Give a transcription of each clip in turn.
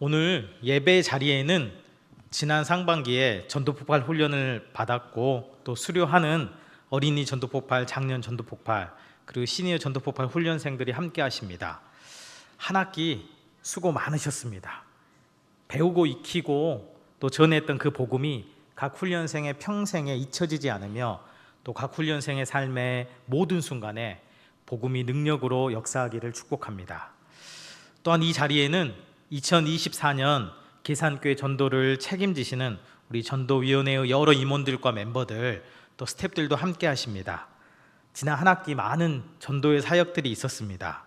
오늘 예배 자리에는 지난 상반기에 전도폭발 훈련을 받았고 또 수료하는 어린이 전도폭발, 작년 전도폭발, 그리고 시니어 전도폭발 훈련생들이 함께 하십니다. 한 학기 수고 많으셨습니다. 배우고 익히고 또 전했던 그 복음이 각 훈련생의 평생에 잊혀지지 않으며 또 각 훈련생의 삶의 모든 순간에 복음이 능력으로 역사하기를 축복합니다. 또한 이 자리에는 2024년 계산교회 전도를 책임지시는 우리 전도위원회의 여러 임원들과 멤버들 또 스태프들도 함께 하십니다. 지난 한 학기 많은 전도의 사역들이 있었습니다.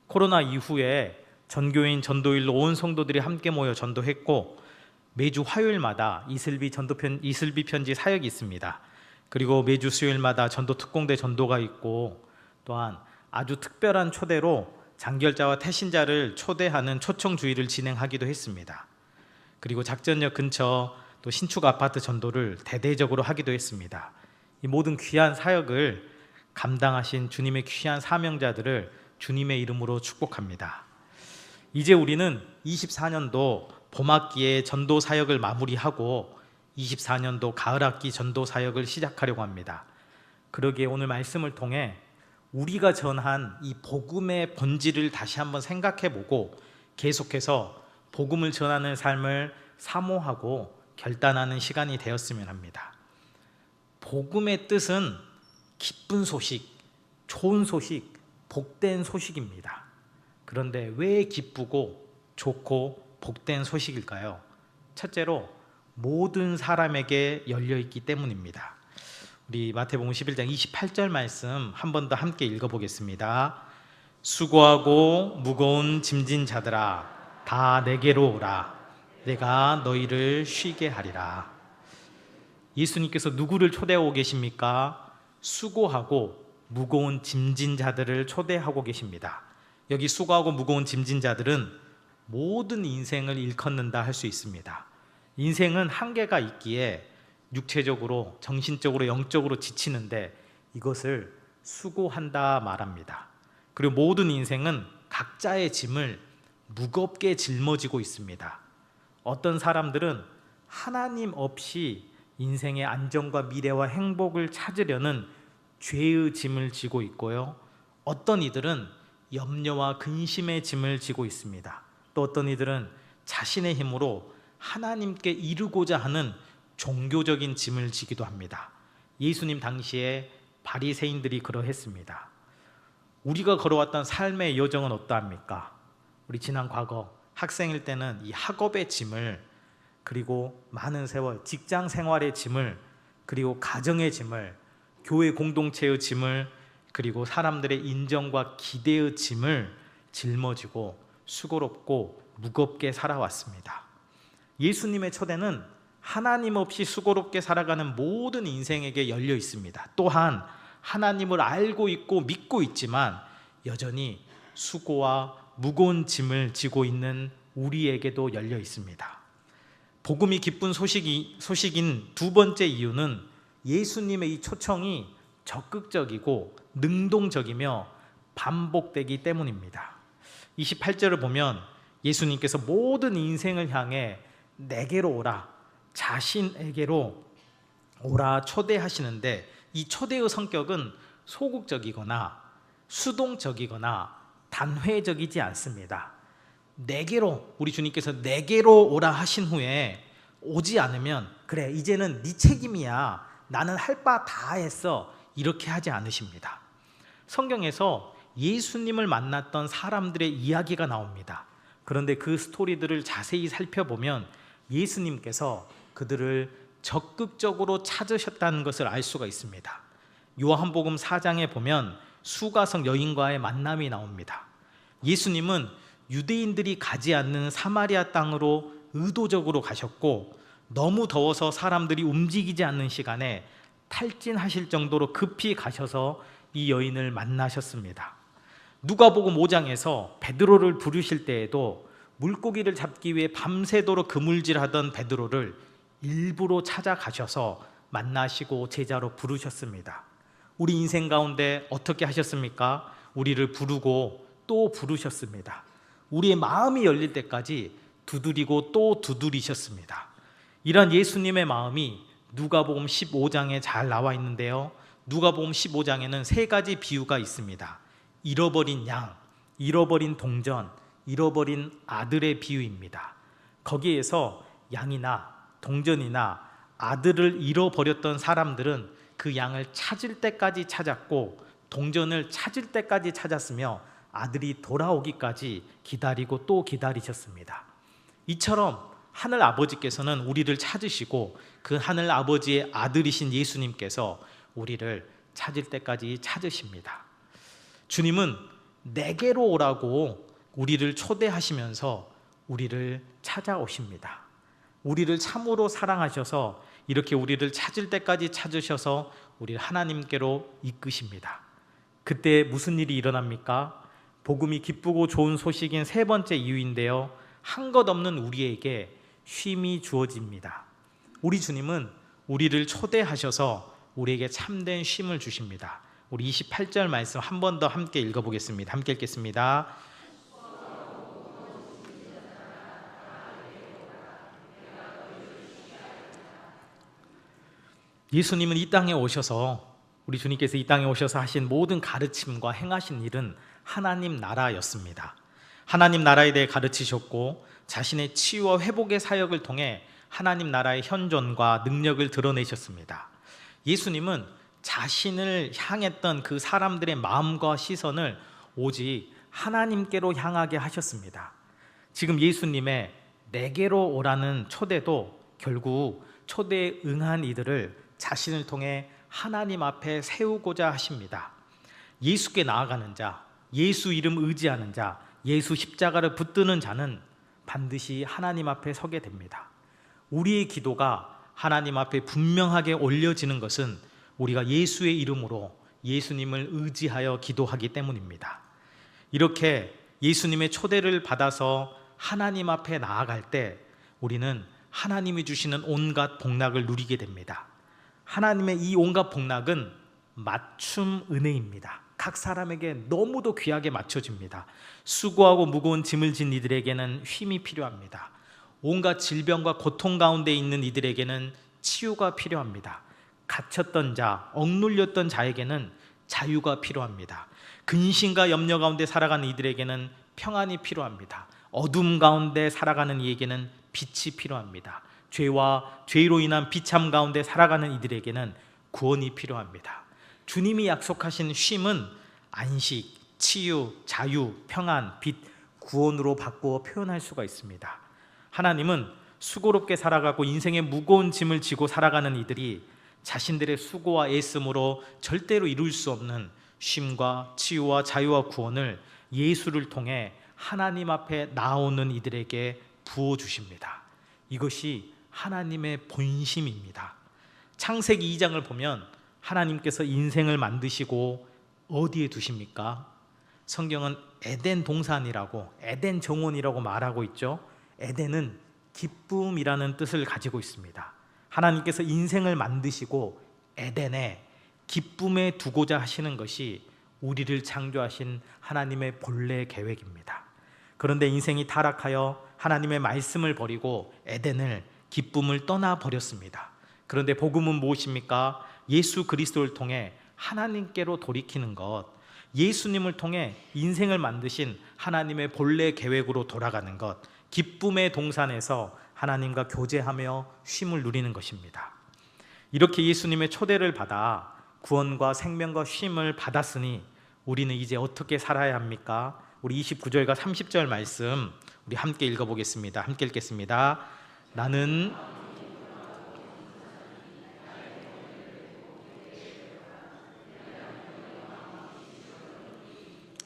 코로나 이후에 전교인 전도일로 온 성도들이 함께 모여 전도했고 매주 화요일마다 이슬비 편지 사역이 있습니다. 그리고 매주 수요일마다 전도 특공대 전도가 있고 또한 아주 특별한 초대로 장결자와 태신자를 초대하는 초청 주일을 진행하기도 했습니다. 그리고 작전역 근처 또 신축 아파트 전도를 대대적으로 하기도 했습니다. 이 모든 귀한 사역을 감당하신 주님의 귀한 사명자들을 주님의 이름으로 축복합니다. 이제 우리는 24년도 봄학기에 전도 사역을 마무리하고 24년도 가을학기 전도 사역을 시작하려고 합니다. 그러기에 오늘 말씀을 통해 우리가 전한 이 복음의 본질을 다시 한번 생각해보고 계속해서 복음을 전하는 삶을 사모하고 결단하는 시간이 되었으면 합니다. 복음의 뜻은 기쁜 소식, 좋은 소식, 복된 소식입니다. 그런데 왜 기쁘고 좋고 복된 소식일까요? 첫째로 모든 사람에게 열려있기 때문입니다. 우리 마태복음 11장 28절 말씀 한 번 더 함께 읽어보겠습니다. 수고하고 무거운 짐진 자들아 다 내게로 오라. 내가 너희를 쉬게 하리라. 예수님께서 누구를 초대하고 계십니까? 수고하고 무거운 짐진 자들을 초대하고 계십니다. 여기 수고하고 무거운 짐진 자들은 모든 인생을 일컫는다 할 수 있습니다. 인생은 한계가 있기에 육체적으로, 정신적으로, 영적으로 지치는데 이것을 수고한다 말합니다. 그리고 모든 인생은 각자의 짐을 무겁게 짊어지고 있습니다. 어떤 사람들은 하나님 없이 인생의 안정과 미래와 행복을 찾으려는 죄의 짐을 지고 있고요. 어떤 이들은 염려와 근심의 짐을 지고 있습니다. 또 어떤 이들은 자신의 힘으로 하나님께 이루고자 하는 종교적인 짐을 지기도 합니다. 예수님 당시에 바리새인들이 그러했습니다. 우리가 걸어왔던 삶의 여정은 어떠합니까? 우리 지난 과거 학생일 때는 이 학업의 짐을, 그리고 많은 세월 직장 생활의 짐을, 그리고 가정의 짐을, 교회 공동체의 짐을, 그리고 사람들의 인정과 기대의 짐을 짊어지고 수고롭고 무겁게 살아왔습니다. 예수님의 초대는 하나님 없이 수고롭게 살아가는 모든 인생에게 열려 있습니다. 또한 하나님을 알고 있고 믿고 있지만 여전히 수고와 무거운 짐을 지고 있는 우리에게도 열려 있습니다. 복음이 기쁜 소식인 두 번째 이유는 예수님의 이 초청이 적극적이고 능동적이며 반복되기 때문입니다. 28절을 보면 예수님께서 모든 인생을 향해 내게로 오라, 자신에게로 오라 초대하시는데 이 초대의 성격은 소극적이거나 수동적이거나 단회적이지 않습니다. 내게로, 우리 주님께서 내게로 오라 하신 후에 오지 않으면 그래 이제는 네 책임이야, 나는 할 바 다 했어, 이렇게 하지 않으십니다. 성경에서 예수님을 만났던 사람들의 이야기가 나옵니다. 그런데 그 스토리들을 자세히 살펴보면 예수님께서 그들을 적극적으로 찾으셨다는 것을 알 수가 있습니다. 요한복음 4장에 보면 수가성 여인과의 만남이 나옵니다. 예수님은 유대인들이 가지 않는 사마리아 땅으로 의도적으로 가셨고 너무 더워서 사람들이 움직이지 않는 시간에 탈진하실 정도로 급히 가셔서 이 여인을 만나셨습니다. 누가복음 5장에서 베드로를 부르실 때에도 물고기를 잡기 위해 밤새도록 그물질하던 베드로를 일부러 찾아가셔서 만나시고 제자로 부르셨습니다. 우리 인생 가운데 어떻게 하셨습니까? 우리를 부르고 또 부르셨습니다. 우리의 마음이 열릴 때까지 두드리고 또 두드리셨습니다. 이런 예수님의 마음이 누가복음 15장에 잘 나와 있는데요, 누가복음 15장에는 세 가지 비유가 있습니다. 잃어버린 양, 잃어버린 동전, 잃어버린 아들의 비유입니다. 거기에서 양이나 동전이나 아들을 잃어버렸던 사람들은 그 양을 찾을 때까지 찾았고 동전을 찾을 때까지 찾았으며 아들이 돌아오기까지 기다리고 또 기다리셨습니다. 이처럼 하늘 아버지께서는 우리를 찾으시고 그 하늘 아버지의 아들이신 예수님께서 우리를 찾을 때까지 찾으십니다. 주님은 내게로 오라고 우리를 초대하시면서 우리를 찾아오십니다. 우리를 참으로 사랑하셔서 이렇게 우리를 찾을 때까지 찾으셔서 우리를 하나님께로 이끄십니다. 그때 무슨 일이 일어납니까? 복음이 기쁘고 좋은 소식인 세 번째 이유인데요, 한 것 없는 우리에게 쉼이 주어집니다. 우리 주님은 우리를 초대하셔서 우리에게 참된 쉼을 주십니다. 우리 28절 말씀 한 번 더 함께 읽어보겠습니다. 함께 읽겠습니다. 예수님은 이 땅에 오셔서, 우리 주님께서 이 땅에 오셔서 하신 모든 가르침과 행하신 일은 하나님 나라였습니다. 하나님 나라에 대해 가르치셨고 자신의 치유와 회복의 사역을 통해 하나님 나라의 현존과 능력을 드러내셨습니다. 예수님은 자신을 향했던 그 사람들의 마음과 시선을 오직 하나님께로 향하게 하셨습니다. 지금 예수님의 내게로 오라는 초대도 결국 초대에 응한 이들을 자신을 통해 하나님 앞에 세우고자 하십니다. 예수께 나아가는 자, 예수 이름 의지하는 자, 예수 십자가를 붙드는 자는 반드시 하나님 앞에 서게 됩니다. 우리의 기도가 하나님 앞에 분명하게 올려지는 것은 우리가 예수의 이름으로 예수님을 의지하여 기도하기 때문입니다. 이렇게 예수님의 초대를 받아서 하나님 앞에 나아갈 때 우리는 하나님이 주시는 온갖 복락을 누리게 됩니다. 하나님의 이 온갖 복락은 맞춤 은혜입니다. 각 사람에게 너무도 귀하게 맞춰집니다. 수고하고 무거운 짐을 진 이들에게는 쉼이 필요합니다. 온갖 질병과 고통 가운데 있는 이들에게는 치유가 필요합니다. 갇혔던 자, 억눌렸던 자에게는 자유가 필요합니다. 근심과 염려 가운데 살아가는 이들에게는 평안이 필요합니다. 어둠 가운데 살아가는 이에게는 빛이 필요합니다. 죄와 죄로 인한 비참 가운데 살아가는 이들에게는 구원이 필요합니다. 주님이 약속하신 쉼은 안식, 치유, 자유, 평안, 빛, 구원으로 바꾸어 표현할 수가 있습니다. 하나님은 수고롭게 살아가고 인생의 무거운 짐을 지고 살아가는 이들이 자신들의 수고와 애씀으로 절대로 이룰 수 없는 쉼과 치유와 자유와 구원을 예수를 통해 하나님 앞에 나오는 이들에게 부어주십니다. 이것이 하나님의 본심입니다. 창세기 2장을 보면 하나님께서 인생을 만드시고 어디에 두십니까? 성경은 에덴 동산이라고, 에덴 정원이라고 말하고 있죠. 에덴은 기쁨이라는 뜻을 가지고 있습니다. 하나님께서 인생을 만드시고 에덴에 기쁨에 두고자 하시는 것이 우리를 창조하신 하나님의 본래 계획입니다. 그런데 인생이 타락하여 하나님의 말씀을 버리고 에덴을, 기쁨을 떠나버렸습니다. 그런데 복음은 무엇입니까? 예수 그리스도를 통해 하나님께로 돌이키는 것, 예수님을 통해 인생을 만드신 하나님의 본래 계획으로 돌아가는 것, 기쁨의 동산에서 하나님과 교제하며 쉼을 누리는 것입니다. 이렇게 예수님의 초대를 받아 구원과 생명과 쉼을 받았으니 우리는 이제 어떻게 살아야 합니까? 우리 29절과 30절 말씀 우리 함께 읽어보겠습니다. 함께 읽겠습니다. 나는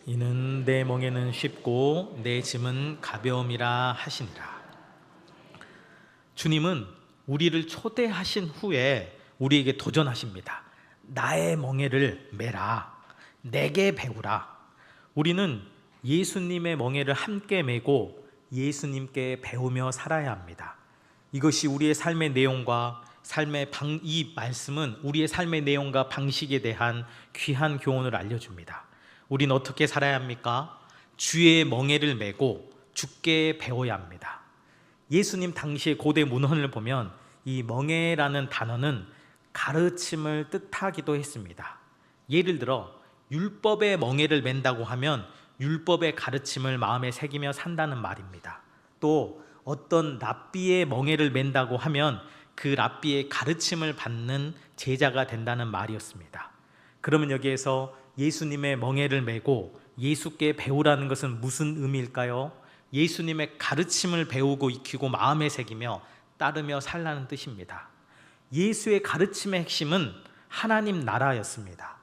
이는 내 멍에는 쉽고 내 짐은 가벼움이라 하시니라. 주님은 우리를 초대하신 후에 우리에게 도전하십니다. 나의 멍에를 메라, 내게 배우라. 우리는 예수님의 멍에를 함께 메고 예수님께 배우며 살아야 합니다. 이것이 우리의 삶의 내용과 이 말씀은 우리의 삶의 내용과 방식에 대한 귀한 교훈을 알려줍니다. 우리는 어떻게 살아야 합니까? 주의 멍에를 메고 주께 배워야 합니다. 예수님 당시의 고대 문헌을 보면 이 멍에라는 단어는 가르침을 뜻하기도 했습니다. 예를 들어 율법의 멍에를 맨다고 하면 율법의 가르침을 마음에 새기며 산다는 말입니다. 또 어떤 랍비의 멍에를 맨다고 하면 그 랍비의 가르침을 받는 제자가 된다는 말이었습니다. 그러면 여기에서 예수님의 멍에를 메고 예수께 배우라는 것은 무슨 의미일까요? 예수님의 가르침을 배우고 익히고 마음에 새기며 따르며 살라는 뜻입니다. 예수의 가르침의 핵심은 하나님 나라였습니다.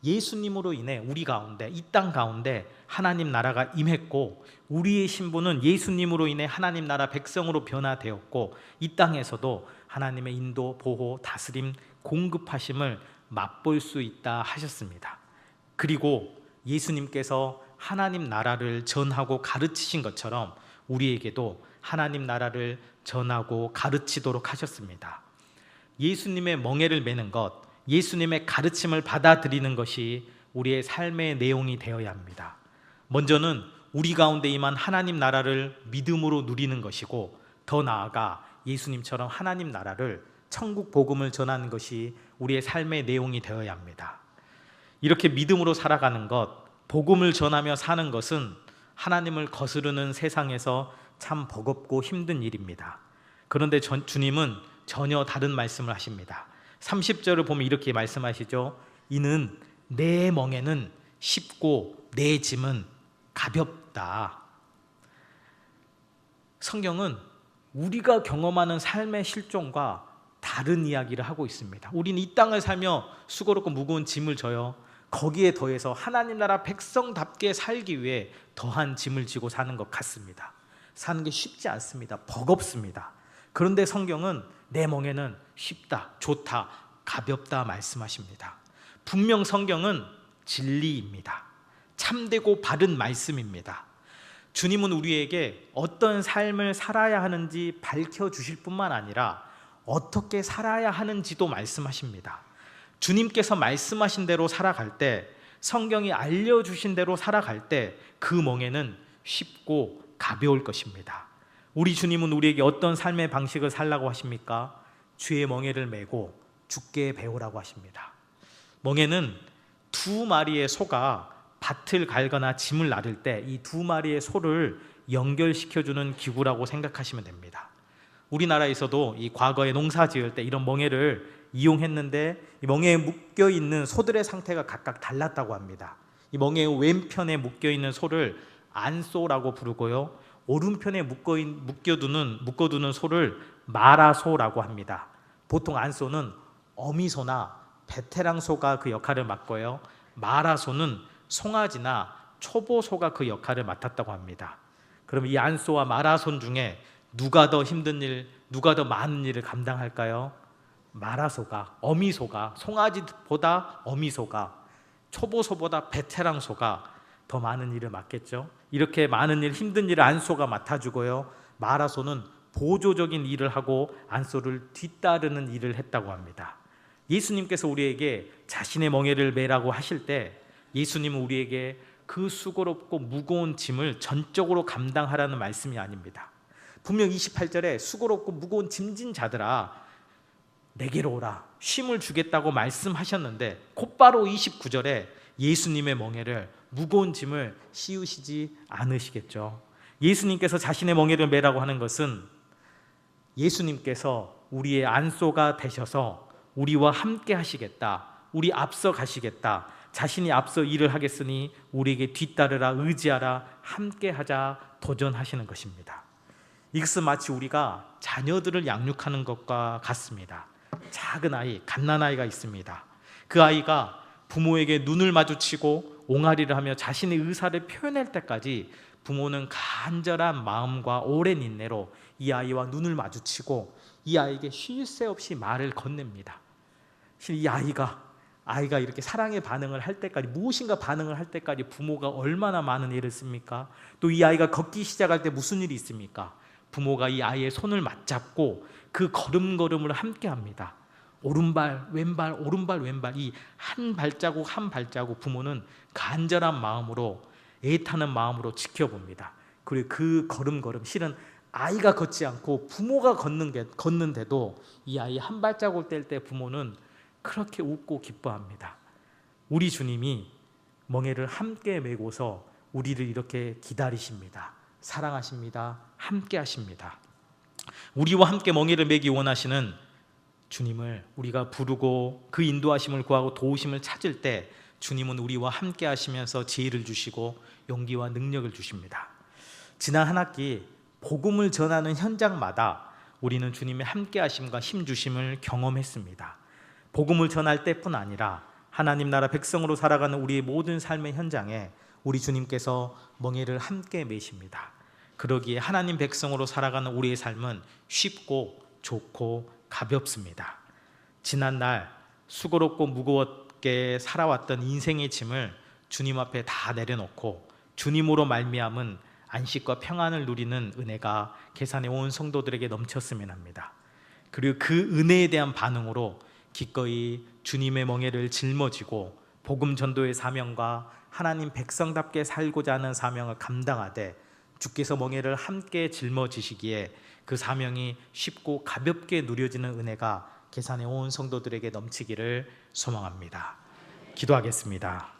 예수님으로 인해 우리 가운데, 이 땅 가운데 하나님 나라가 임했고, 우리의 신분은 예수님으로 인해 하나님 나라 백성으로 변화되었고, 이 땅에서도 하나님의 인도, 보호, 다스림, 공급하심을 맛볼 수 있다 하셨습니다. 그리고 예수님께서 하나님 나라를 전하고 가르치신 것처럼 우리에게도 하나님 나라를 전하고 가르치도록 하셨습니다. 예수님의 멍에를 메는 것, 예수님의 가르침을 받아들이는 것이 우리의 삶의 내용이 되어야 합니다. 먼저는 우리 가운데 임한 하나님 나라를 믿음으로 누리는 것이고, 더 나아가 예수님처럼 하나님 나라를, 천국 복음을 전하는 것이 우리의 삶의 내용이 되어야 합니다. 이렇게 믿음으로 살아가는 것, 복음을 전하며 사는 것은 하나님을 거스르는 세상에서 참 버겁고 힘든 일입니다. 그런데 주님은 전혀 다른 말씀을 하십니다. 30절을 보면 이렇게 말씀하시죠. 이는 내 멍에는 쉽고 내 짐은 가볍다. 성경은 우리가 경험하는 삶의 실존과 다른 이야기를 하고 있습니다. 우리는 이 땅을 살며 수고롭고 무거운 짐을 져요. 거기에 더해서 하나님 나라 백성답게 살기 위해 더한 짐을 지고 사는 것 같습니다. 사는 게 쉽지 않습니다. 버겁습니다. 그런데 성경은 내 멍에는 쉽다, 좋다, 가볍다 말씀하십니다. 분명 성경은 진리입니다. 참되고 바른 말씀입니다. 주님은 우리에게 어떤 삶을 살아야 하는지 밝혀주실 뿐만 아니라 어떻게 살아야 하는지도 말씀하십니다. 주님께서 말씀하신 대로 살아갈 때, 성경이 알려주신 대로 살아갈 때 그 멍에는 쉽고 가벼울 것입니다. 우리 주님은 우리에게 어떤 삶의 방식을 살라고 하십니까? 주의 멍에를 메고 주께 배우라고 하십니다. 멍에는 두 마리의 소가 밭을 갈거나 짐을 나를 때 이 두 마리의 소를 연결시켜주는 기구라고 생각하시면 됩니다. 우리나라에서도 이 과거에 농사 지을 때 이런 멍에를 이용했는데, 이 멍에에 묶여있는 소들의 상태가 각각 달랐다고 합니다. 이 멍에의 왼편에 묶여있는 소를 안소라고 부르고요, 오른편에 묶어두는 소를 마라소라고 합니다. 보통 안소는 어미소나 베테랑소가 그 역할을 맡고요, 마라소는 송아지나 초보소가 그 역할을 맡았다고 합니다. 그럼 이 안소와 마라손 중에 누가 더 힘든 일, 누가 더 많은 일을 감당할까요? 마라소가, 어미소가, 송아지보다 어미소가, 초보소보다 베테랑소가 더 많은 일을 맡겠죠. 이렇게 많은 일, 힘든 일을 안소가 맡아주고요, 마라소는 보조적인 일을 하고 안소를 뒤따르는 일을 했다고 합니다. 예수님께서 우리에게 자신의 멍에를 메라고 하실 때, 예수님은 우리에게 그 수고롭고 무거운 짐을 전적으로 감당하라는 말씀이 아닙니다. 분명 28절에 수고롭고 무거운 짐진 자들아 내게로 오라, 쉼을 주겠다고 말씀하셨는데, 곧바로 29절에 예수님의 멍에를, 무거운 짐을 씌우시지 않으시겠죠. 예수님께서 자신의 멍에를 메라고 하는 것은 예수님께서 우리의 안소가 되셔서 우리와 함께 하시겠다, 우리 앞서 가시겠다, 자신이 앞서 일을 하겠으니 우리에게 뒤따르라, 의지하라, 함께 하자 도전하시는 것입니다. 이것은 마치 우리가 자녀들을 양육하는 것과 같습니다. 작은 아이, 갓난아이가 있습니다. 그 아이가 부모에게 눈을 마주치고 옹알이를 하며 자신의 의사를 표현할 때까지 부모는 간절한 마음과 오랜 인내로 이 아이와 눈을 마주치고 이 아이에게 쉴 새 없이 말을 건넵니다. 이 아이가 이렇게 사랑의 반응을 할 때까지, 무엇인가 반응을 할 때까지 부모가 얼마나 많은 일을 씁니까? 또 이 아이가 걷기 시작할 때 무슨 일이 있습니까? 부모가 이 아이의 손을 맞잡고 그 걸음걸음을 함께 합니다. 오른발 왼발, 오른발 왼발, 이 한 발자국 한 발자국 부모는 간절한 마음으로, 애타는 마음으로 지켜봅니다. 그리고 그 걸음걸음, 실은 아이가 걷지 않고 부모가 걷는데도 이 아이 한 발자국 뗄 때 부모는 그렇게 웃고 기뻐합니다. 우리 주님이 멍에를 함께 메고서 우리를 이렇게 기다리십니다. 사랑하십니다. 함께 하십니다. 우리와 함께 멍에를 메기 원하시는 주님을 우리가 부르고 그 인도하심을 구하고 도우심을 찾을 때 주님은 우리와 함께 하시면서 지혜를 주시고 용기와 능력을 주십니다. 지난 한 학기 복음을 전하는 현장마다 우리는 주님의 함께 하심과 힘 주심을 경험했습니다. 복음을 전할 때뿐 아니라 하나님 나라 백성으로 살아가는 우리의 모든 삶의 현장에 우리 주님께서 멍에를 함께 메십니다. 그러기에 하나님 백성으로 살아가는 우리의 삶은 쉽고 좋고 가볍습니다. 지난날 수고롭고 무거웠게 살아왔던 인생의 짐을 주님 앞에 다 내려놓고 주님으로 말미암은 안식과 평안을 누리는 은혜가 계산에 온 성도들에게 넘쳤으면 합니다. 그리고 그 은혜에 대한 반응으로 기꺼이 주님의 멍에를 짊어지고 복음 전도의 사명과 하나님 백성답게 살고자 하는 사명을 감당하되 주께서 멍에를 함께 짊어지시기에 그 사명이 쉽고 가볍게 누려지는 은혜가 계산에 온 성도들에게 넘치기를 소망합니다. 기도하겠습니다.